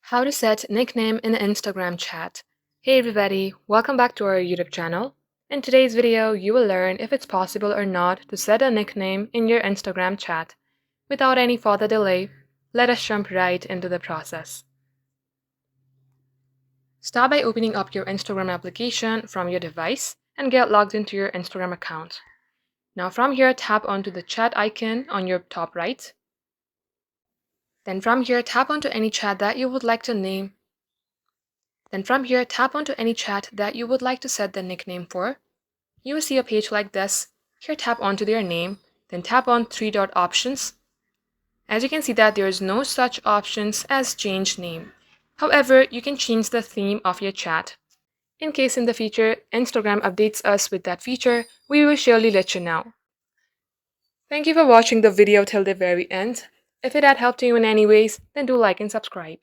How to set nickname in Instagram chat. Hey everybody, welcome back to our YouTube channel. In today's video, you will learn if it's possible or not to set a nickname in your Instagram chat. Without any further delay, let us jump right into the process. Start by opening up your Instagram application from your device and get logged into your Instagram account. Now from here, tap onto the chat icon on your top right. Then from here, tap onto any chat that you would like to name. Then from here, tap onto any chat that you would like to set the nickname for. You will see a page like this. Here tap onto their name, then tap on three dot options. As you can see that there is no such options as change name. However, you can change the theme of your chat. In case in the future, Instagram updates us with that feature, we will surely let you know. Thank you for watching the video till the very end. If it had helped you in any ways, then do like and subscribe.